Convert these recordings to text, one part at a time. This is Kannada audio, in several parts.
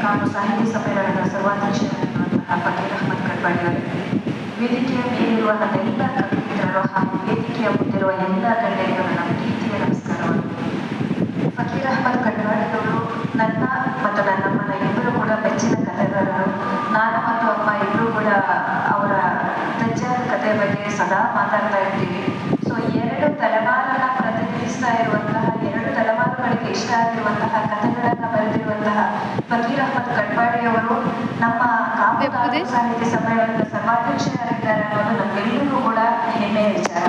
ಕಾನು ಸಾಹಿತ್ಯ ಸಮ್ಮೇಳನದ ಸರ್ವಾಧ್ಯಕ್ಷರಾಗಿರುವಂತಹ ಫಕೀರ್ ಅಹಮದ್ ಕಡ್ಬಾಡಿ ಅವರೇ, ವೇದಿಕೆಯ ಮೇಲಿರುವ ನನ್ನೆಲ್ಲ ಕವಿಮಿತ್ರರು ಹಾಗೂ ವೇದಿಕೆಯ ಮುಂದಿರುವ ಎಲ್ಲ ಗಣ್ಯರಿಗೂ ನನ್ನ ಪ್ರೀತಿಯ ನಮಸ್ಕಾರಗಳು. ಫಕೀರ್ ಅಹಮದ್ ಕಡ್ಬಾಡಿ ಅವರು ನನ್ನ ಮತ್ತು ನನ್ನಮ್ಮನ ಇಬ್ಬರು ಕೂಡ ಮೆಚ್ಚಿನ ಕಥೆಗಾರರು. ನಾನು ಮತ್ತು ಅಮ್ಮ ಇಬ್ಬರು ಕೂಡ ಅವರ ತಜ್ಜನ ಕಥೆ ಬಗ್ಗೆ ಸದಾ ಮಾತಾಡ್ತಾ ಇರ್ತೀವಿ. ಸೊ ಎರಡು ತಲೆಮಾರನ್ನ ಪ್ರತಿನಿಧಿಸ್ತಾ ಇರುವಂತಹ, ಎರಡು ತಲೆಮಾರುಗಳಿಗೆ ಇಷ್ಟ ಆಗಿರುವಂತಹ ಕಥೆಗಳನ್ನು ಬರೆದಿರುವಂತಹ ಫಕೀರ್ ಅಹಮದ್ ಕಡ್ಬಾಡಿ ಅವರು ನಮ್ಮ ಕಾಪು ಸಾಹಿತ್ಯ ಸಮ್ಮೇಳನದ ಸರ್ವಾಧ್ಯಕ್ಷರಾಗಿದ್ದಾರೆ ಅನ್ನೋದು ನಮ್ಮೆಲ್ಲರಿಗೂ ಕೂಡ ಹೆಮ್ಮೆಯ ವಿಚಾರ.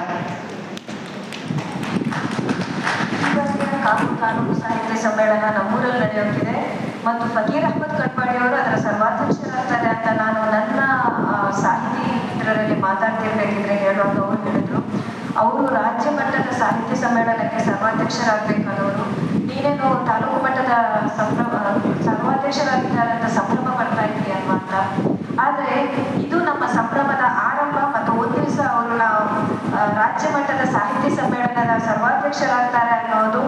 ಕಾಪು ಕಾನೂನು ಸಾಹಿತ್ಯ ಸಮ್ಮೇಳನ ನಮ್ಮೂರಲ್ಲಿ ನಡೆಯುತ್ತಿದೆ ಮತ್ತು ಫಕೀರ್ ಅಹಮದ್ ಕಡ್ಬಾಡಿ ಅವರು ಅದರ ಸರ್ವಾಧ್ಯಕ್ಷರಾಗ್ತಾರೆ ಅಂತ ನಾನು ನನ್ನ ಸಾಹಿತಿ ಮಿತ್ರರಲ್ಲಿ ಮಾತಾಡ್ತಿರ್ಬೇಕಿದ್ರೆ ಹೇಳುವಾಗ ಅವರು ಹೇಳಿದ್ರು, ಅವರು ರಾಜ್ಯ ಮಟ್ಟದ ಸಾಹಿತ್ಯ ಸಮ್ಮೇಳನಕ್ಕೆ ಸರ್ವಾಧ್ಯಕ್ಷರಾಗಬೇಕಾದವರು, ನೀನೇನು ತಾಲೂಕು ಮಟ್ಟದ ಸರ್ವಾಧ್ಯಕ್ಷರಾಗಿದ್ದಾರೆ ಅಂತ ಸಂಭ್ರಮ ಪಡ್ತಾ ಇದ್ದೀಯ ಅಲ್ವಾ ಅಂತ. ಆದರೆ ಇದು ನಮ್ಮ ಸಂಭ್ರಮದ ಆರಂಭ ಮತ್ತು ಒಂದು ದಿವಸ ಅವರು ರಾಜ್ಯ ಮಟ್ಟದ ಸಾಹಿತ್ಯ ಸಮ್ಮೇಳನದ ಸರ್ವಾಧ್ಯಕ್ಷರಾಗ್ತಾರೆ ಅನ್ನೋದು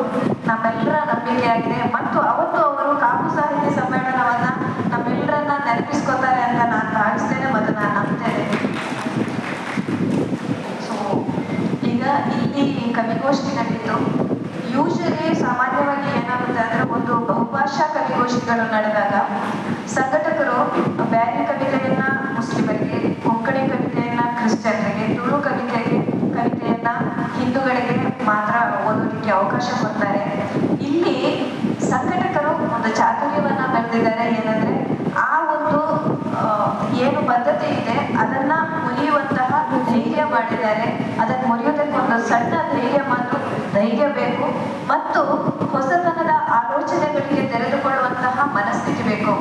ನಮ್ಮೆಲ್ಲರ ನಂಬಿಕೆಯಾಗಿದೆ. ಮತ್ತು ಅವತ್ತು ಅವರು ಕಾಪು ಸಾಹಿತ್ಯ ಸಮ್ಮೇಳನವನ್ನ ನಮ್ಮೆಲ್ಲರನ್ನ ನೆನಪಿಸ್ಕೋತಾರೆ ಅಂತ ನಾನು ಭಾವಿಸ್ತೇನೆ ಮತ್ತು ನಾನು ನಂಬ್ತೇನೆ. ಸೊ ಈಗ ಇಲ್ಲಿ ಕವಿಗೋಷ್ಠಿ ನಡೀತು. ಯೂಶಲಿ ಸಾಮಾನ್ಯವಾಗಿ ಏನಾಗುತ್ತೆ ಅಂದ್ರೆ, ಒಂದು ಬಹುಭಾಷಾ ಕವಿಗೋಷ್ಠಿಗಳು ನಡೆದಾಗ ಸಂಘಟಕರು ಬ್ಯಾರಿ ಕವಿತೆಯನ್ನ ಮುಸ್ಲಿಮರಿಗೆ, ಕೊಂಕಣಿ ಕವಿತೆಯನ್ನ ಕ್ರಿಶ್ಚಿಯನ್ರಿಗೆ, ತುಳು ಕವಿತೆಯನ್ನ ಹಿಂದೂಗಳಿಗೆ ಮಾತ್ರ ಓದೋದಕ್ಕೆ ಅವಕಾಶ ಕೊಡ್ತಾರೆ. ಇಲ್ಲಿ ಸಂಘಟಕರು ಒಂದು ಚಾತುರ್ಯವನ್ನ ಬೆಳೆದಿದ್ದಾರೆ. ಏನಂದ್ರೆ, ಆ ಒಂದು ಏನು ಬದ್ಧತೆ ಇದೆ ಅದನ್ನ ಮುರಿಯುವಂತಹ ಧೈರ್ಯ ಮಾಡಿದ್ದಾರೆ. ಅದನ್ನು ಮುರಿಯೋದಕ್ಕೆ ಒಂದು ಸಣ್ಣ ಧೈರ್ಯ ಬೇಕು ಮತ್ತು ಹೊಸತನದ ಆಲೋಚನೆಗಳಿಗೆ ತೆರೆದುಕೊಳ್ಳುವಂತಹ ಮನಸ್ಥಿತಿ ಬೇಕು.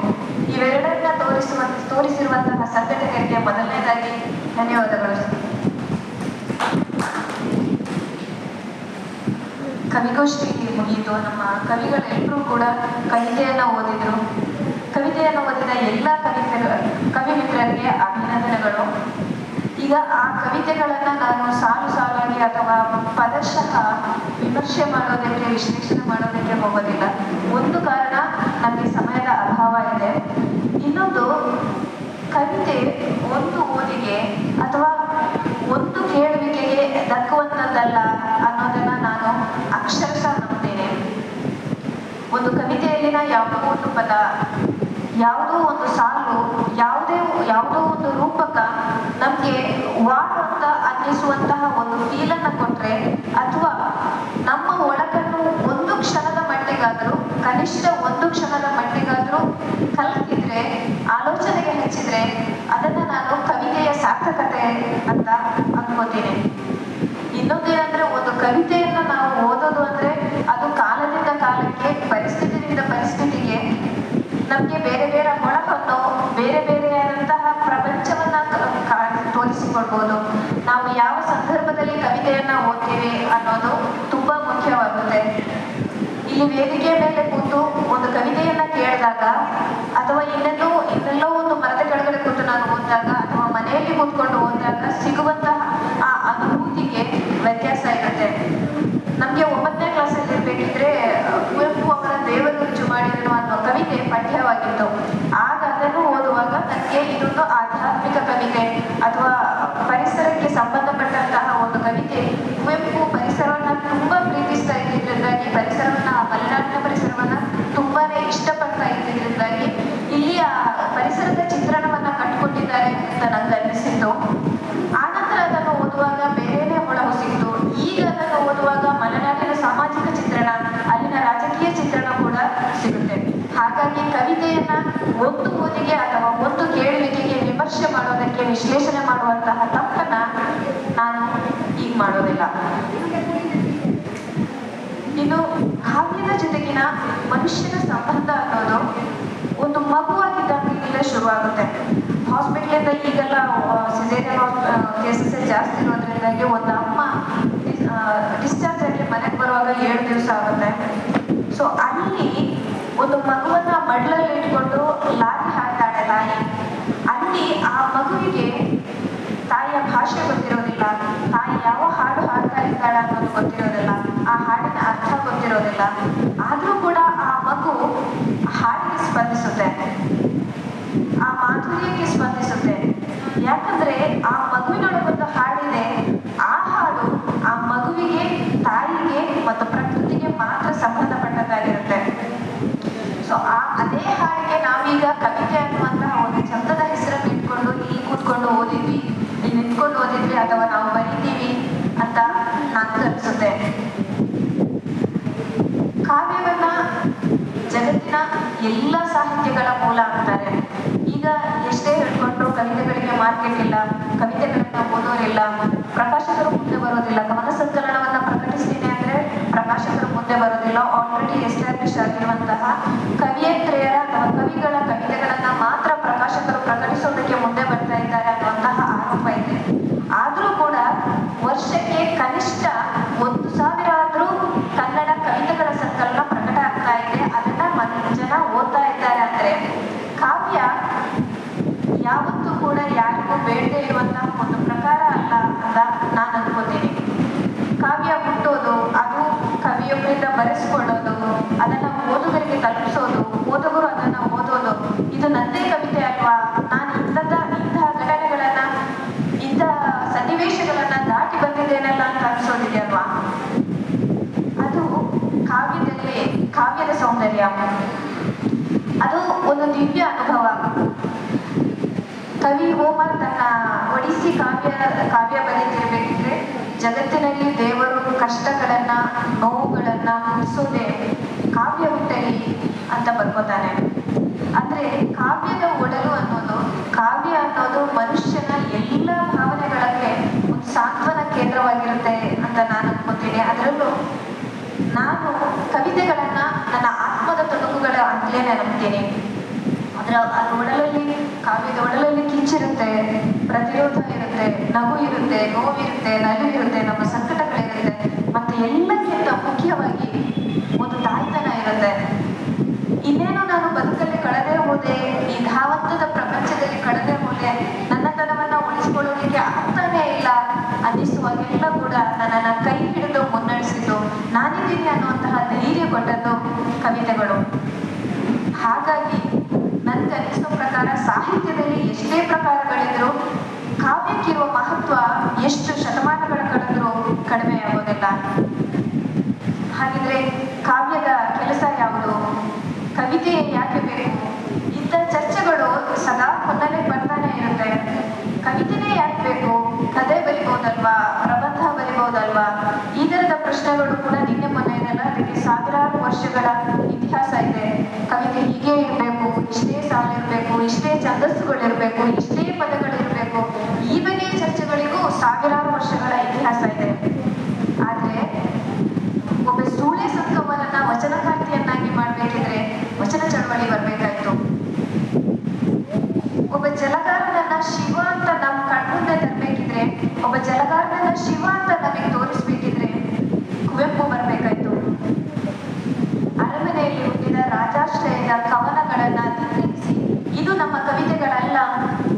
ಇವೆರಡನ್ನ ತೋರಿಸಿರುವಂತಹ ಸಂಘಟಕರಿಗೆ ಮೊದಲನೇದಾಗಿ ಧನ್ಯವಾದಗಳು. ಕವಿಗೋಷ್ಠಿ ಮುಗಿಯಿತು. ನಮ್ಮ ಕವಿಗಳೆಲ್ಲರೂ ಕೂಡ ಕವಿತೆಯನ್ನ ಓದಿದ್ರು. ಕವಿತೆಯನ್ನು ಓದಿದ ಎಲ್ಲ ಕವಿ ಮಿತ್ರರಿಗೆ ಅಭಿನಂದನೆಗಳು. ಈಗ ಆ ಕವಿತೆಗಳನ್ನ ನಾನು ಸಾಲಾಗಿ ಅಥವಾ ಪದಶಃ ವಿಮರ್ಶೆ ಮಾಡೋದಕ್ಕೆ, ವಿಶ್ಲೇಷಣೆ ಮಾಡೋದಕ್ಕೆ ಹೋಗೋದಿಲ್ಲ. ಒಂದು ಕಾರಣ, ನನಗೆ ಸಮಯದ ಅಭಾವ ಇದೆ. ಇನ್ನೊಂದು, ಕವಿತೆ ಒಂದು ಓದಿಗೆ ಅಥವಾ ಒಂದು ಕೇಳುವಿಕೆಗೆ ದಕ್ಕುವಂಥದ್ದಲ್ಲ ಅನ್ನೋದನ್ನ ನಾನು ಅಕ್ಷರಶಃ ನಂಬ್ತೇನೆ. ಒಂದು ಕವಿತೆಯಲ್ಲಿನ ಯಾವುದೋ ಒಂದು ಪದ, ಯಾವುದೋ ಒಂದು ಸಾಲು, ಯಾವುದೋ ಒಂದು ರೂಪಕ ನಮ್ಗೆ ವಾವ್ ಅಂತ ಅನ್ನಿಸುವಂತಹ ಒಂದು ಫೀಲನ್ನ ಕೊಟ್ರೆ, ಅಥವಾ ನಮ್ಮ ಒಳಗನ್ನು ಒಂದು ಕ್ಷಣದ ಮಟ್ಟಿಗಾದ್ರೂ, ಕನಿಷ್ಠ ಒಂದು ಕ್ಷಣದ ಮಟ್ಟಿಗಾದ್ರೂ ಕಲ್ತಿದ್ರೆ, ಆಲೋಚನೆಗೆ ಹಚ್ಚಿದ್ರೆ, ಅದನ್ನ ನಾನು ಕವಿತೆಯ ಸಾರ್ಥಕತೆ ಅಂತ ಅನ್ಕೋತೀನಿ. ಇನ್ನೊಂದೇನಂದ್ರೆ, ಒಂದು ಕವಿತೆಯನ್ನ ನಾವು ಓದೋದು ಅಂದ್ರೆ ಅದು ಕಾಲದಿಂದ ಕಾಲಕ್ಕೆ, ಪರಿಸ್ಥಿತಿಯಿಂದ ಪರಿಸ್ಥಿತಿಗೆ ನಮ್ಗೆ ಬೇರೆ ಬೇರೆ ಹೊಳಹನ್ನು, ಬೇರೆ ಬೇರೆಯಾದಂತಹ ಪ್ರಪಂಚವನ್ನ ತೋರಿಸಿಕೊಳ್ಬಹುದು. ನಾವು ಯಾವ ಸಂದರ್ಭದಲ್ಲಿ ಕವಿತೆಯನ್ನ ಓದ್ತೀವಿ ಅನ್ನೋದು ತುಂಬಾ ಮುಖ್ಯವಾಗುತ್ತೆ. ಇಲ್ಲಿ ವೇದಿಕೆ ಮೇಲೆ ಕೂತು ಒಂದು ಕವಿತೆಯನ್ನ ಕೇಳಿದಾಗ, ಅಥವಾ ಇನ್ನೆಲ್ಲೋ ಒಂದು ಮರದ ಕೆಳಗಡೆ ಕೂತು ನಾನು ಓದಿದಾಗ, ಅಥವಾ ಮನೆಯಲ್ಲಿ ಕೂತ್ಕೊಂಡು ಓದಿದಾಗ ಸಿಗುವಂತಹ ಆ ಅನುಭೂತಿಗೆ ವ್ಯತ್ಯಾಸ ಇರುತ್ತೆ. ನಮ್ಗೆ 9ನೇ ಕ್ಲಾಸಲ್ಲಿ ಇರ್ಬೇಕಿದ್ರೆ ಕುವೆಂಪು ಅವರ ದೇವರು ರುಜು ಮಾಡಿದನು ಅನ್ನೋ ಕವಿತೆ ಪಠ್ಯವಾಗಿತ್ತು. ಆಗ ಅದನ್ನು ಓದುವಾಗ ನನಗೆ ಇದೊಂದು ಆಧ್ಯಾತ್ಮಿಕ ಕವಿತೆ ಅಥವಾ ಪರಿಸರಕ್ಕೆ ಸಂಬಂಧಪಟ್ಟಂತಹ ಒಂದು ಕವಿತೆ. ಕುವೆಂಪು ಪರಿಸರವನ್ನ ತುಂಬಾ ಪ್ರೀತಿಸ್ತಾ ಇದ್ದಿದ್ರಿಂದಾಗಿ, ಮಲೆನಾಡಿನ ಪರಿಸರವನ್ನ ತುಂಬಾನೇ ಇಷ್ಟಪಡ್ತಾ ಇದ್ದಿದ್ರಿಂದಾಗಿ ಇಲ್ಲಿ ಆ ಪರಿಸರದ ಚಿತ್ರಣವನ್ನ ಕಟ್ಕೊಂಡಿದ್ದಾರೆ ಅಂತ ನಂಗೆ ಅನ್ನಿಸಿತ್ತು. ಆನಂತರ ಅದನ್ನು ಓದುವಾಗ ಬೇರೆನೇ ಹೊಳಹು ಸಿಕ್ತು. ಈಗ ಅದನ್ನು ಓದುವಾಗ ಮಲೆನಾಡಿನ ಸಾಮಾಜಿಕ ಚಿತ್ರಣ, ಅಲ್ಲಿನ ರಾಜಕೀಯ ಚಿತ್ರಣ ಕೂಡ ಸಿಗುತ್ತೆ. ಹಾಗಾಗಿ ಕವಿತೆಯನ್ನ ಒಂದು ಓದಿಗೆ ಅಥವಾ ಒಂದು ಕೇಳುವಿಕೆಗೆ ವಿಮರ್ಶೆ ಮಾಡೋದಕ್ಕೆ, ವಿಶ್ಲೇಷಣೆ ಮಾಡುವಂತಹ ತಪ್ಪನ್ನ ನಾನು ಈಗ ಮಾಡೋದಿಲ್ಲ. ಇನ್ನು ಕಾವ್ಯದ ಜೊತೆಗಿನ ಮನುಷ್ಯನ ಸಂಬಂಧ ಅನ್ನೋದು ಒಂದು ಮಗುವಾಗಿದ್ದಂಗಿಂದಲೇ ಶುರುವಾಗುತ್ತೆ. ಹಾಸ್ಪಿಟ್ಲಿಂದ ಈಗೆಲ್ಲ ಸಿಸೇರಿಯನ್ ಕೇಸಸ್ ಜಾಸ್ತಿ ಇರೋದ್ರಿಂದಾಗಿ ಒಂದು ಅಮ್ಮ ಡಿಸ್ಚಾರ್ಜ್ ಆಗಿ ಮನೆಗೆ ಬರುವಾಗ 7 ದಿವಸ ಆಗುತ್ತೆ. ಸೊ ಅಲ್ಲಿ ಒಂದು ಮಗುವನ್ನ ಮಡ್ಲಲ್ಲಿ ಇಟ್ಕೊಂಡು ಲಾರಿ ಹಾಡ್ತಾಳೆ ತಾಯಿ. ಅಲ್ಲಿ ಆ ಮಗುವಿಗೆ ತಾಯಿಯ ಭಾಷೆ ಗೊತ್ತಿರೋದಿಲ್ಲ, ತಾಯಿ ಯಾವ ಹಾಡು ಹಾಡ್ತಾ ಇದ್ದಾಳೆ ಅನ್ನೋದು ಗೊತ್ತಿರೋದಿಲ್ಲ, ಆ ಹಾಡಿನ ಅರ್ಥ ಗೊತ್ತಿರೋದಿಲ್ಲ. ಆದ್ರೂ ಕೂಡ ಆ ಮಗು ಹಾಡಿನ ಸ್ಪಂದಿಸುತ್ತೆ, ಆ ಮಾಧುರ್ಯಕ್ಕೆ ಸ್ಪಂದಿಸುತ್ತೆ. ಯಾಕಂದ್ರೆ ಆ ಮಗುವಿನೊಳಗೊಂದು ಹಾಡಿದೆ, ಆ ಹಾಡು ಆ ಮಗುವಿಗೆ, ತಾಯಿಗೆ ಮತ್ತು ಪ್ರಕೃತಿಗೆ ಮಾತ್ರ ಸಂಬಂಧಪಟ್ಟದ್ದಾಗಿರುತ್ತೆ. ಸೊ ಅದೇ ಹಾಡಿಗೆ ನಾವೀಗ ಕವಿತೆ ಅನ್ನುವಂತಹ ಒಂದು ಚಂದದ ಹೆಸರನ್ನು ಇಟ್ಕೊಂಡು ಇಲ್ಲಿ ಕೂತ್ಕೊಂಡು ಓದಿದ್ವಿ, ಇಲ್ಲಿ ನಿಂತ್ಕೊಂಡು ಓದಿದ್ವಿ, ಅಥವಾ ನಾವು ಬರೀತೀವಿ ಅಂತ ಅನ್ಸುತ್ತೆ. ಕಾವ್ಯವನ್ನ ಜಗತ್ತಿನ ಎಲ್ಲ ಸಾಹಿತ್ಯಗಳ ಮೂಲ ಅಂತಾರೆ. ಈಗ ಎಷ್ಟೇ ಹೇಳ್ಕೊಂಡ್ರು ಕವಿತೆಗಳಿಗೆ ಮಾರ್ಕೆಟ್ ಇಲ್ಲ, ಕವಿತೆಗಳನ್ನ ಓದೋರಿಲ್ಲ, ಪ್ರಕಾಶಕರು ಮುಂದೆ ಬರೋದಿಲ್ಲ. ಕವನ ಸಂಕಲನವನ್ನ ಪ್ರಕಟಿಸ್ತೀನಿ ಅಂದ್ರೆ ಪ್ರಕಾಶಕರು ಮುಂದೆ ಬರೋದಿಲ್ಲ. ಆಲ್ರೆಡಿ ಎಸ್ಟಾಬ್ಲಿಷ್ ಆಗಿರುವಂತಹ ಕವಿಯತ್ರಿಯರ ಅಥವಾ ಕವಿಗಳ ಕವಿತೆಗಳನ್ನ ಮಾತ್ರ ಪ್ರಕಾಶಕರು ಪ್ರಕಟಿಸೋದಕ್ಕೆ ಮುಂದೆ ಬರ್ತಾ ಇದ್ದಾರೆ ಅನ್ನುವಂತಹ ಆರೋಪ ಇದೆ. ಆದ್ರೂ ಕೂಡ ವರ್ಷಕ್ಕೆ ಕನಿಷ್ಠ 1,000 ಆದ್ರೂ ಕನ್ನಡ ಕವಿತೆಗಳ ಸಂಕಲನ ಪ್ರಕಟ ಆಗ್ತಾ ಇದೆ. ಅದನ್ನ ಜನ ಓದ್ತಾ ಇದ್ದಾರೆ ಅಂದ್ರೆ ಕಾವ್ಯ ಯಾವತ್ತೂ ಕೂಡ ಯಾರಿಗೂ ಬೇಡದೇ ಇರುವಂತಹ ಒಂದು ಪ್ರಕಾರ ಅಲ್ಲ ಅಂತ ನಾನು ಅನ್ಕೋತೀನಿ. ಕಾವ್ಯ ಹುಟ್ಟೋದು, ಅದು ಕವಿಯೊಬ್ಬರಿಂದ ಬರೆಸ್ಕೊಳ್ಳೋದು, ಅದನ್ನ ಓದುಗರಿಗೆ ತಲುಪಿಸೋದು, ಓದುಗರು ಅದನ್ನ ಓದೋದು, ಇದು ನಂದೇ ಕವಿತೆ ಅಲ್ವಾ, ನಾನು ಇಂತಹ ಘಟನೆಗಳನ್ನ, ಇಂತಹ ಸನ್ನಿವೇಶಗಳನ್ನ ದಾಟಿ ಬಂದಿದ್ದೇನಲ್ಲ ಅಂತ ಅನ್ಸೋದಿದೆಯಲ್ವಾ, ಅದು ಕಾವ್ಯದ ಸೌಂದರ್ಯ. ಅದು ಒಂದು ದಿವ್ಯ ಅನುಭವ. ಕವಿ ಹೋಮರ್ ತನ್ನ ಒಡಿಸ್ಸಿ ಕಾವ್ಯ ಬರೀತಿರ್ಬೇಕಿದ್ರೆ ಜಗತ್ತಿನಲ್ಲಿ ದೇವರು ಕಷ್ಟಗಳನ್ನ, ನೋವುಗಳನ್ನ ಹುಟ್ಟಿಸೋದೇ ಕಾವ್ಯ ಹುಟ್ಟಲಿ ಅಂತ ಬರ್ಕೋತಾನೆ. ಅಂದ್ರೆ ಕಾವ್ಯದ ಒಡಲು ಕಾವ್ಯ ಅನ್ನೋದು ಮನುಷ್ಯನ ಎಲ್ಲ ಭಾವನೆಗಳಿಗೆ ಒಂದು ಸಾಂತ್ವನ ಕೇಂದ್ರವಾಗಿರುತ್ತೆ ಅಂತ ನಾನು ಅನ್ಕೋತೀನಿ. ಅದರಲ್ಲೂ ನಾನು ಕವಿತೆಗಳನ್ನ ನನ್ನ ಆತ್ಮದ ತುಣುಕುಗಳ ಅಂತಲೇ ನಂಬ್ತೀನಿ. ಅದ್ರ ಒಡಲಲ್ಲಿ, ಕಾವ್ಯದ ಒಡಲಲ್ಲಿ ಕಿಚ್ಚಿರುತ್ತೆ, ಪ್ರತಿರೋಧ ಇರುತ್ತೆ, ನಗು ಇರುತ್ತೆ, ನೋವಿರುತ್ತೆ, ನಲಿವಿರುತ್ತೆ, ನಮ್ಮ ಸಂಕಟಗಳಿರುತ್ತೆ, ಮತ್ತೆ ಎಲ್ಲಕ್ಕಿಂತ ಮುಖ್ಯವಾಗಿ ಒಂದು ತಾಯ್ತನ ಇರುತ್ತೆ. ಇನ್ನೇನು ನಾನು ಬದುಕಲ್ಲಿ ಕಳೆದೇ ಹೋದೆ, ಈ ಧಾವಂತದ ಪ್ರಪಂಚದಲ್ಲಿ ಕಳೆದೇ ಹೋದೆ, ನನ್ನತನವನ್ನ ಉಳಿಸ್ಕೊಳ್ಳೋದಕ್ಕೆ ಆಗ್ತಾನೇ ಇಲ್ಲ ಅನ್ನಿಸುವಾಗೆಲ್ಲ ಕೂಡ ನನ್ನನ್ನ ಕೈ ಹಿಡಿದು ಮುನ್ನಡೆಸಿದ್ದು, ನಾನಿದ್ದೀನಿ ಅನ್ನುವಂತಹ ಧೈರ್ಯ ಕೊಟ್ಟದ್ದು ಕವಿತೆಗಳು. ಹಾಗಾಗಿ ನನ್ಗನ್ನಿಸೋ ಪ್ರಕಾರ ಸಾಹಿತ್ಯದಲ್ಲಿ ಎಷ್ಟೇ ಪ್ರಕಾರಗಳಿದ್ರು ಕಾವ್ಯಕ್ಕಿರುವ ಮಹತ್ವ ಎಷ್ಟು ಶತಮಾನಗಳ ಕಳೆದ್ರೂ ಕಡಿಮೆ ಆಗೋದಿಲ್ಲ. ಹಾಗಿದ್ರೆ ಕಾವ್ಯದ ಕೆಲಸ ಯಾವುದು? ಕವಿತೆ ಯಾಕೆ ಬೇಕು? ಇಂಥ ಚರ್ಚೆಗಳು ಸದಾ ಮುನ್ನಲೆ ಬರ್ತಾನೆ ಇರುತ್ತೆ. ಕವಿತೆನೇ ಯಾಕೆ ಬೇಕು? ಕಥೆ ಬರಿಬಹುದಲ್ವಾ, ಪ್ರಬಂಧ ಬರಿಬಹುದಲ್ವಾ? ಈ ತರದ ಪ್ರಶ್ನೆಗಳು ಕೂಡ ನಿನ್ನೆ ಮೊನ್ನೆಯಲ್ಲ, ಅದಕ್ಕೆ ಸಾವಿರಾರು ವರ್ಷಗಳ ಇತಿಹಾಸ ಇದೆ. ಕವಿತೆ ಹೀಗೆ ಇರಬೇಕು, ಇಷ್ಟೇ ಸಾಲಿರ್ಬೇಕು, ಇಷ್ಟೇ ಛಂದಸ್ಸುಗಳಿರ್ಬೇಕು, ಇಷ್ಟೇ ಪದಗಳಿರ್ಬೇಕು, ಈ ಬಗೆಯ ಚರ್ಚೆಗಳಿಗೂ ಸಾವಿರಾರು ವರ್ಷಗಳ ಇತಿಹಾಸ ಇದೆ. ಆದ್ರೆ ಒಬ್ಬ ಸೂಳೆ ಸಂಗಮನನ್ನ ವಚನಕಾರ್ತಿಯನ್ನಾಗಿ ಮಾಡ್ಬೇಕಿದ್ರೆ ವಚನ ಚಳವಳಿ ಬರ್ಬೇಕಾಯ್ತು. ಒಬ್ಬ ಜಲಗಾರನನ್ನ ಶಿವ ಅಂತ ನಮ್ ಕಣ್ಮುಂದೆ ತರಬೇಕಿದ್ರೆ, ಒಬ್ಬ ಜಲಗಾರನನ್ನ ಶಿವ ಅಂತ ನಮಗೆ ತೋರಿಸ್ಬೇಕಿದ್ರೆ ಕುವೆಂಪು ಬರ್ಬೇಕಾಯ್ತು. ಅರಮನೆಯಲ್ಲಿ ಹುಟ್ಟಿದ ರಾಜಾಶ್ರಯದ ಕವನಗಳನ್ನ ನಿರ್ಮಿಸಿ, ಇದು ನಮ್ಮ ಕವಿತೆಗಳಲ್ಲ,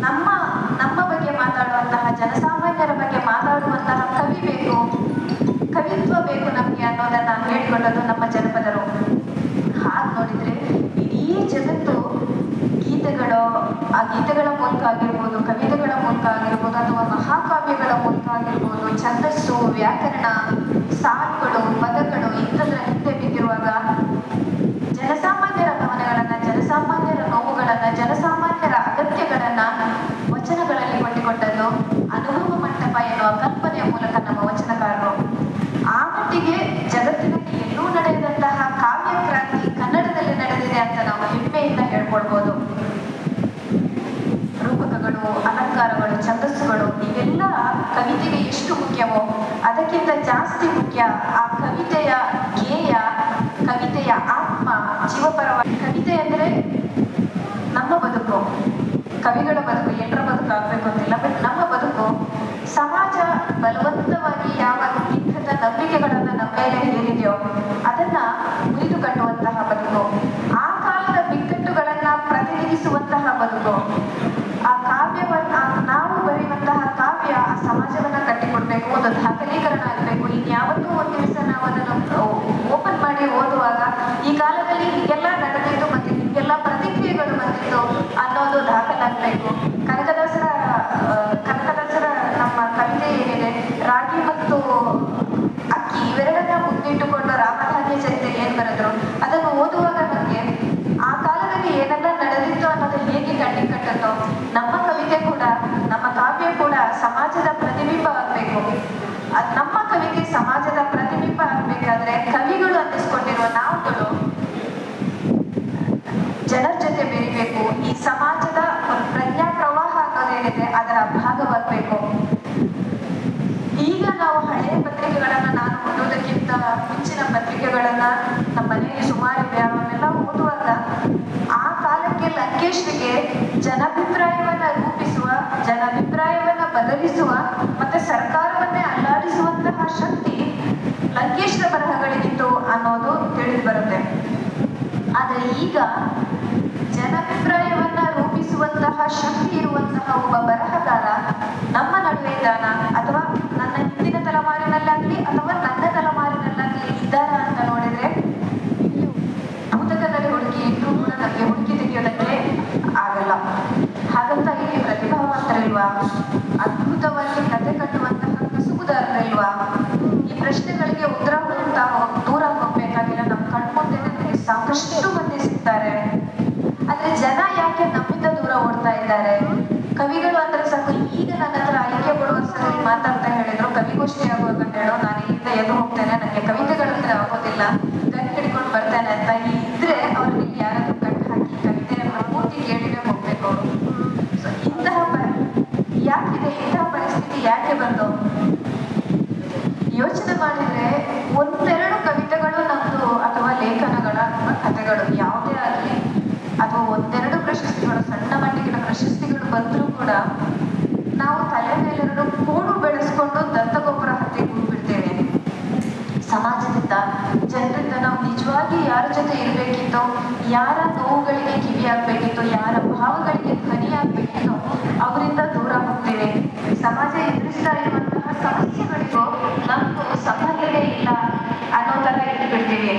ನಮ್ಮ ಬಗ್ಗೆ ಮಾತಾಡುವಂತಹ, ಜನಸಾಮಾನ್ಯರ ಬಗ್ಗೆ ಮಾತಾಡುವಂತಹ ಕವಿ ಬೇಕು, ಕವಿತ್ವ ಬೇಕು ನಮ್ಗೆ ಅನ್ನೋದನ್ನ ಹೇಳಿಕೊಂಡದ್ದು ನಮ್ಮ ಜನಪದರು. ಹಾಗೆ ನೋಡಿದ್ರೆ ಇಡೀ ಜಗತ್ತು ಗೀತೆಗಳು, ಆ ಗೀತೆಗಳ ಮೂಲಕ ಆಗಿರ್ಬೋದು, ಕವಿತೆಗಳ ಮೂಲಕ ಆಗಿರ್ಬೋದು, ಅಥವಾ ಮಹಾಕಾವ್ಯಗಳ ಮೂಲಕ ಆಗಿರ್ಬೋದು, ಛಂದಸ್ಸು, ವ್ಯಾಕರಣ, ಸಾಲುಗಳು, ಪದಗಳು ಇಂಥದ್ರ ಹಿಂದೆ ಬಿದ್ದಿರುವಾಗ ಜನಸಾಮಾನ್ಯರ ಕವನಗಳನ್ನ, ಜನಸಾಮಾನ್ಯರ ನೋವುಗಳನ್ನ, ಜನಸಾಮಾನ್ಯರ ಅಗತ್ಯಗಳನ್ನ ವಚನಗಳಲ್ಲಿ ಕೊಟ್ಟಿಕೊಂಡದ್ದು ಅನುಭವ ಮಂಟಪ ಎನ್ನುವ ಕಲ್ಪನೆಯ ಮೂಲಕ ನಮ್ಮ ವಚನಕಾರರು. ಆ ಮಟ್ಟಿಗೆ ಜಗತ್ತಿನಲ್ಲಿ ಎಲ್ಲೂ ನಡೆದಂತಹ ಕಾವ್ಯ ಕ್ರಾಂತಿ ಕನ್ನಡದಲ್ಲಿ ನಡೆದಿದೆ ಅಂತ ನಾವು ಹೆಮ್ಮೆಯಿಂದ ಹೇಳ್ಕೊಳ್ಬೋದು. ರೂಪಕಗಳು, ಅಲಂಕಾರಗಳು, ಛಂದಸ್ಸುಗಳು ಇವೆಲ್ಲ ಕವಿತೆಗೆ ಎಷ್ಟು ಮುಖ್ಯವೋ ಅದಕ್ಕಿಂತ ಜಾಸ್ತಿ ಮುಖ್ಯ ಆ ಕವಿತೆಯ ಧ್ಯೇಯ, ಕವಿತೆಯ ಆತ್ಮ, ಜೀವಪರವಾಗಿ. ಕವಿತೆ ಅಂದ್ರೆ ನಮ್ಮ ಬದುಕು, ಕವಿಗಳ ಬದುಕು, ಎಲ್ಲರ ಬದುಕು ಆಗ್ಬೇಕು ಅಂತಿಲ್ಲ, ಬಟ್ ನಮ್ಮ ಬದುಕು. ಸಮಾಜ ಬಲವಂತವಾಗಿ ಯಾವ ಇಂಥದ ನಂಬಿಕೆಗಳನ್ನ ನಮ್ಮ ಮೇಲೆ ಹೇರಿದೆಯೋ ಅದನ್ನ ಮುರಿದು ಕಟ್ಟುವಂತಹ ಬದುಕು, ಆ ಕಾಲದ ಬಿಕ್ಕಟ್ಟುಗಳನ್ನ ಪ್ರತಿನಿಧಿಸುವಂತಹ ಬದುಕು. ಆ ಕಾವ್ಯವನ್ನ, ನಾವು ಬರೆಯುವಂತಹ ಕಾವ್ಯ ಆ ಸಮಾಜವನ್ನ ಕಟ್ಟಿಕೊಡ್ಬೇಕು, ಒಂದು ದಾಖಲೀಕರಣ ಆಗಬೇಕು. ಇನ್ಯಾವತ್ತೂ ಒಂದು ದಿವಸ ನಾವು ಅದನ್ನು ಓಪನ್ ಮಾಡಿ ಓದುವಾಗ ಈ ಕಾಲದಲ್ಲಿ ಹೀಗೆಲ್ಲ ನಡೆದಿದ್ದು ಮತ್ತೆ ಹೀಗೆಲ್ಲ ಪ್ರತಿ ಬರಬೇಕು. ಕನಕದಾಸರ ಕನಕದಾಸರ ನಮ್ಮ ಕವಿತೆ ಏನಿದೆ, ರಾಗಿ ಮತ್ತು ಅಕ್ಕಿ ಇವೆರಡನ್ನ ಮುಂದಿಟ್ಟುಕೊಂಡು ರಾಮಧಾನ್ಯ ಚರಿತೆ ಏನ್ ಬರೆದ್ರು, ಅದನ್ನು ಓದುವಾಗ ನಮಗೆ ಆ ಕಾಲದಲ್ಲಿ ಏನೆಲ್ಲ ನಡೆದಿತ್ತು ಅನ್ನೋದು ಹೇಗೆ ಕಣ್ಣಿಗೆ ಕಟ್ಟುತ್ತೋ, ನಮ್ಮ ಕವಿತೆ ಕೂಡ, ನಮ್ಮ ಕಾವ್ಯ ಕೂಡ ಸಮಾಜದ ಪ್ರತಿಬಿಂಬ ಆಗ್ಬೇಕು. ನಮ್ಮ ಕವಿತೆ ಸಮಾಜದ ಪ್ರತಿಬಿಂಬ ಆಗ್ಬೇಕಾದ್ರೆ ಕವಿಗಳು ಅನ್ನಿಸ್ಕೊಂಡಿರುವ ನಾವುಗಳು ಜನರ ಜೊತೆ ಬೆರಿಬೇಕು. ಈ ಸಮಾಜದ ಪ್ರಜ್ಞಾ ಪ್ರವಾಹ ಅನ್ನೋದೇನಿದೆ ಅದರ ಭಾಗವಾಗಬೇಕು. ಈಗ ನಾವು ಹಳೆಯ ಪತ್ರಿಕೆಗಳನ್ನ, ನಾನು ಓದೋದಕ್ಕಿಂತ ಮುಂಚಿನ ಪತ್ರಿಕೆಗಳನ್ನ ನಮ್ಮ ಮನೆಯಲ್ಲಿ ಸುಮಾರು ಇದೆ, ಅವನ್ನೆಲ್ಲ ಓದುವಾಗ ಆ ಕಾಲಕ್ಕೆ ಲಂಕೇಶ್ರಿಗೆ ಜನಾಭಿಪ್ರಾಯವನ್ನ ರೂಪಿಸುವ, ಜನಾಭಿಪ್ರಾಯವನ್ನ ಬದಲಿಸುವ ಮತ್ತೆ ಸರ್ಕಾರವನ್ನೇ ಅಲ್ಲಾಡಿಸುವಂತಹ ಶಕ್ತಿ ಲಂಕೇಶ್ರ ಬರಹಗಳಿಗಿತ್ತು ಅನ್ನೋದು ತಿಳಿದು ಬರುತ್ತೆ. ಆದರೆ ಈಗ ಜನಾಭಿಪ್ರಾಯವನ್ನ ರೂಪಿಸುವಂತಹ ಶಕ್ತಿ ಇರುವಂತಹ ಒಬ್ಬ ಬರಹಗಾರ ನಮ್ಮ ನಡುವೆ ಇದ್ದಾನ, ಅಥವಾ ನನ್ನ ಹಿಂದಿನ ತಲೆಮಾರಿನಲ್ಲಾಗ್ಲಿ ಅಥವಾ ನನ್ನ ತಲೆಮಾರಿನಲ್ಲಾಗ್ಲಿ ಇದ್ದಾರ ಅಂತ ನೋಡಿದ್ರೆ ಭೂತಕದಲ್ಲಿ ಹುಡುಕಿ ಇಟ್ಟರು ಕೂಡ ನಮಗೆ ಹುಡುಕಿ ತೆಗೆಯೋದಕ್ಕೆ ಆಗಲ್ಲ. ಹಾಗಂತ ಇಲ್ಲಿ ಪ್ರತಿಭಾವಂತರಿಲ್ವಾ, ಅದ್ಭುತವಾಗಿ ಕತೆ ಕಟ್ಟುವಂತಹ ಕಸುಬುದಾರರಿಲ್ವಾ? ಈ ಪ್ರಶ್ನೆಗಳಿಗೆ ಉತ್ತರ ಹುಡುಕ್ತಾ ದೂರ ಹೋಗ್ಬೇಕಾಗಿಲ್ಲ. ನಮ್ಮ ಕಣ್ಮುಂದೆ ನಮಗೆ ಸಾಕಷ್ಟು ಮಂದಿ ಸಿಗ್ತಾರೆ. ಆದ್ರೆ ಜನ ಯಾಕೆ ನಮ್ಮಿಂದ ದೂರ ಓಡ್ತಾ ಇದ್ದಾರೆ? ಕವಿಗಳು ಅಂದ್ರೆ ಸಾಕು. ಈಗ ನನ್ನ ಹತ್ರ ಆಯ್ಕೆ ಕೊಡುವ ಸರಿ ಮಾತಾಡ್ತಾ ಹೇಳಿದ್ರು, ಕವಿಗೋಷ್ಠಿ ಆಗುವಾಗ ಹೇಳೋ, ನಾನು ಇಲ್ಲಿಂದ ಎದ್ದು ಹೋಗ್ತೇನೆ, ನನಗೆ ಕವಿತೆಗಳಂದ್ರೆ ಆಗೋದಿಲ್ಲ, ಗನ್ ಹಿಡ್ಕೊಂಡು ಬರ್ತೇನೆ ಅಂತ ಇದ್ರೆ ಅವ್ರಿಗೆ ಯಾರಾದ್ರೂ ಕಟ್ಟು ಹಾಕಿ ಕವಿತೆಯನ್ನು ಪೂರ್ತಿ ಕೇಳಿದ್ರೆ ಹೋಗ್ಬೇಕು ಅವರು. ಸೊ ಇಂತಹ ಯಾಕಿದೆ, ಇಂತಹ ಪರಿಸ್ಥಿತಿ ಯಾಕೆ ಬಂತು ಯೋಚನೆ ಮಾಡಿದ್ರೆ, ಒಂದೆರಡು ಕವಿತೆಗಳು ನಮ್ದು ಅಥವಾ ಲೇಖನಗಳ ಅಥವಾ ಕಥೆಗಳು ಯಾವುದೇ ಆಗಲಿ, ಅಥವಾ ಒಂದೆರಡು ಪ್ರಶಸ್ತಿಗಳು, ಸಣ್ಣ ಮಟ್ಟಿಗಿನ ಪ್ರಶಸ್ತಿಗಳು ಬಂದರೂ ಕೂಡ ನಾವು ತಲೆ ಮೇಲೆರಡು ಕೂಡು ಬೆಳೆಸ್ಕೊಂಡು ದಂತಗೊಬ್ಬರ ಹತ್ತಿ ಕೂಡ್ಬಿಡ್ತೇವೆ. ಸಮಾಜದಿಂದ, ಜನರಿಂದ ನಾವು ನಿಜವಾಗಿ ಯಾರ ಜೊತೆ ಇರಬೇಕಿತ್ತೋ, ಯಾರ ನೋವುಗಳಿಗೆ ಕಿವಿ ಆಗ್ಬೇಕಿತ್ತೋ, ಯಾರ ಭಾವಗಳಿಗೆ ಧ್ವನಿ ಆಗ್ಬೇಕಿತ್ತೋ ಅವರಿಂದ ದೂರ ಹೋಗ್ತೇವೆ. ಸಮಾಜ ಎದುರಿಸ್ತಾ ಇರುವಂತಹ ಸಮಸ್ಯೆಗಳಿಗೂ ನಮ್ಗೂ ಸಂಬಂಧವೇ ಇಲ್ಲ ಅನ್ನೋ ತರ ಇಟ್ಬಿಡ್ತೀವಿ.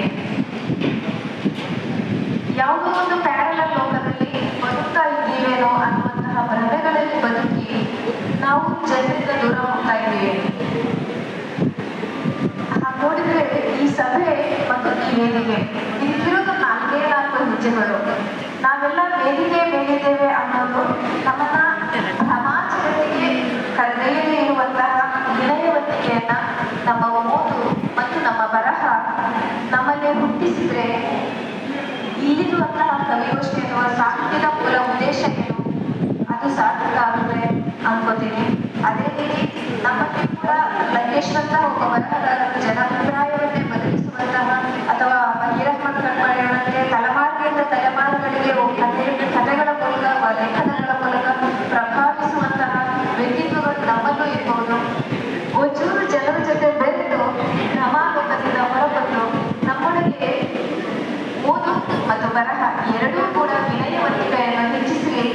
ಯಾವುದೋ ಒಂದು ಪ್ಯಾರಲಲ್ ಲೋಕದಲ್ಲಿ ಬದುಕ್ತಾ ಇದ್ದೀವೇನೋ ಅನ್ನುವಂತಹ ಭ್ರಮೆಗಳಲ್ಲಿ ಬದುಕಿ ನಾವು ಜನರಿಂದ ದೂರ ಹೋಗ್ತಾ ಇದ್ದೀವಿ. ನೋಡಿದ್ರೆ ಈ ಸಭೆ ಮತ್ತು ಈ ವೇದಿಕೆ ಇದಕ್ಕಿರೋದು 4 ಹೆಜ್ಜೆಗಳು. ನಾವೆಲ್ಲ ವೇದಿಕೆ ಮೇಲಿದ್ದೇವೆ ಅನ್ನೋದು ನಮ್ಮನ್ನ ಸಮಾಜದೊಂದಿಗೆ ಕರೆದೊಯ್ಯದೇ ಇರುವಂತಹ ವಿನಯವಂತಿಕೆಯನ್ನ ನಮ್ಮ ಓದು ಮತ್ತು ನಮ್ಮ ಬರಹ ನಮ್ಮಲ್ಲಿ ಹುಟ್ಟಿಸಿದ್ರೆ ಇಲ್ಲಿರುವಂತಹ ಕವಿಗೋಷ್ಠಿ ಅಥವಾ ಸಾಹಿತ್ಯದ ಮೂಲ ಉದ್ದೇಶ ಏನು, ಅದು ಸಾರ್ಥಕ ಆಗುತ್ತೆ ಅನ್ಕೋತೀನಿ. ಅದೇ ರೀತಿ ನಮ್ಮಲ್ಲಿ ಕೂಡ ಲಂಕೇಶ್ವರಂತಹ ಒಬ್ಬ ಬರಹಗಾರರು ಜನಾಭಿಪ್ರಾಯವನ್ನೇ ಬದಲಿಸುವಂತಹ ಅಥವಾ ಹಿರಮ್ಮನ್ ಕಣ್ಮಳೆಯಂತೆ ತಲೆಮಾರಿನಿಂದ ತಲೆಮಾರುಗಳಿಗೆ ಕಥೆಗಳ ಮೂಲಕ, ಲೇಖನಗಳ ಮೂಲಕ ಪ್ರಭಾವಿಸುವಂತಹ ವ್ಯಕ್ತಿತ್ವಗಳು ನಮ್ಮಲ್ಲೂ ಇರ್ಬೋದು. ಒಂಚೂರು ಜನರ ಜೊತೆ ಬೆರೆತು ಕ್ರಮಾನುಗತದಿಂದ ಹೊರಬಂದು ನಮ್ಮೊಳಗೆ ಓದು ಮತ್ತು ಬರಹ ಎರಡೂ ಕೂಡ ವಿನಯವಂತಿಕೆಯನ್ನು ಹೆಚ್ಚಿಸಲಿ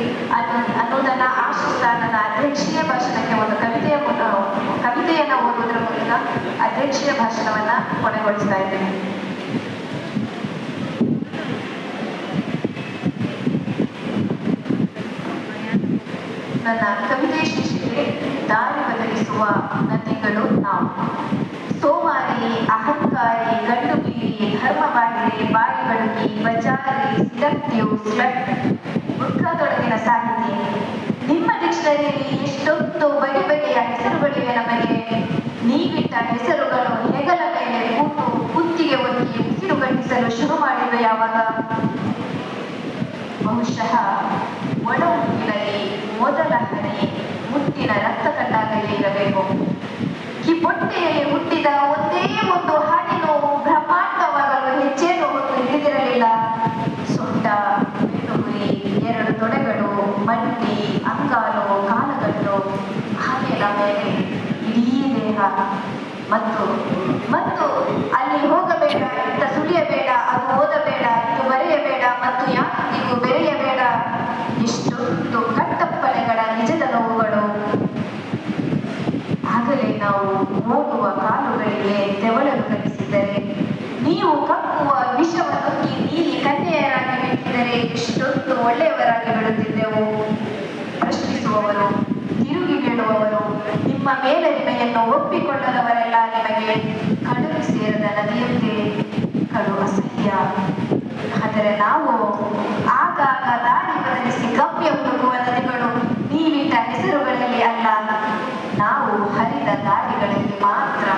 ಅನ್ನೋದನ್ನ ಆಶಿಸ್ತಾ ನನ್ನ ಅಧ್ಯಕ್ಷೀಯ ಭಾಷಣಕ್ಕೆ ಒಂದು ಕವಿತೆಯನ್ನು ಓದುವುದರ ಮೂಲಕ ಅಧ್ಯಕ್ಷೀಯ ಭಾಷಣವನ್ನ ಕೊನೆಗೊಳಿಸ್ತಾ ಇದ್ದೇನೆ. ನನ್ನ ಕವಿತೆ ಶೀರ್ಷಿಕೆ ದಾರಿ ಬದಲಿಸುವ ನದಿಗಳು ನಾವು. ಸೋಮಾರಿ, ಅಹಂಕಾರಿ, ಗಂಡು ಬಿಲ್ಲಿ, ಧರ್ಮ ಬಾಹಿರೆ, ಬಾಯಿ ಬಳುಕಿ, ಬಜಾರಿ, ಸಿಡಕ್ತಿಯು, ಸ್ಲಟ್, ಬುಕ್ಕದೊಳಗಿನ ಸಾಹಿತಿ. ನಿಮ್ಮ ಡಿಕ್ಷನರಿಯಲ್ಲಿ ಎಷ್ಟೊಂದು ಬಗೆ ಬಗೆಯ ಹೆಸರುಗಳಿವೆ ನಮಗೆ. ನೀವಿಟ್ಟ ಹೆಸರುಗಳು ಹೆಗಲ ಮೇಲೆ ಕೂತು ಕುತ್ತಿಗೆ ಒತ್ತಿ ಉಸಿರು ಗಂಟಿಸಲು ಶುರು ಮಾಡಿವೆ ಯಾವಾಗ? ಬಹುಶಃ ಒಳ ಹುಟ್ಟಿನಲ್ಲಿ ಮೊದಲ ಹನಿ ಮುಟ್ಟಿನ ರಕ್ತ ಕಣ್ಣಾಗಲಿ ಇರಬೇಕು. ಕಿಬ್ಬೊಟ್ಟೆಯಲ್ಲಿ ಹುಟ್ಟಿದ ಒಂದೇ ಒಂದು ಹಾಡಿ ನೋವು ಬ್ರಹ್ಮಾಂಡವಾಗಲು ಹೆಚ್ಚೇನು ಹೊತ್ತು ಹಿಡಿದಿರಲಿಲ್ಲ. ಸೊಂಟ, ಬೆನ್ನುಹುರಿ, 2 ತೊಡೆಗಳು, ಮಂಡಿ, ಅಂಗಾಲು, ಕಾಲಗಟ್ಟು, ಆಮೇಲೆ ಇಡೀ ದೇಹ. ಮತ್ತು ಅಲ್ಲಿ ಹೋಗಬೇಡ, ಇಂಥ ಸುಳಿಯಬೇಡ, ಅದು ಓದಬೇಡ, ಇದು ಬರೆಯಬೇಡ, ಮತ್ತು ಯಾರಿಗೂ ಬೆರೆಯಬೇಡ. ಎಷ್ಟೊಂದು ಕಟ್ಟಪ್ಪಣೆಗಳ ನಿಜದ ನೋವುಗಳು. ಆಗಲೇ ನಾವು ಹೋಗುವ ಕಾಲುಗಳಿಗೆ ತೆವಳಲು ಕಲಿಸಿದರೆ, ನೀವು ಕಕ್ಕುವ ವಿಷವನ್ನು ನೀಲಿ ಕನ್ಯೆಯರಾಗಿ ಬಿಟ್ಟಿದ್ದರೆ ಎಷ್ಟೊಂದು ಒಳ್ಳೆಯವರಾಗಿ ಬಿಡುತ್ತಿದ್ದೆವು. ದ್ವೇಷಿಸುವವರು, ತಿರುಗಿ ಬೀಳುವವರು, ನಿಮ್ಮ ಮೇಲರಿಮೆಯನ್ನು ಒಪ್ಪಿಕೊಳ್ಳದವರೆಲ್ಲ ನಿಮಗೆ ಕಡಲು ಸೇರದ ನದಿಯಂತೆ ಕಡು ಅಸಹ್ಯ. ಆದರೆ ನಾವು ಆಗಾಗ ದಾರಿ ಬದಲಿಸಿ ಗಮ್ಯ ಹುಡುಕುವ ನದಿಗಳು ನೀವಿಟ್ಟ ಹೆಸರುಗಳಲ್ಲಿ ಅಲ್ಲ, ನಾವು ಹರಿದ ದಾರಿಗಳಲ್ಲಿ ಮಾತ್ರ.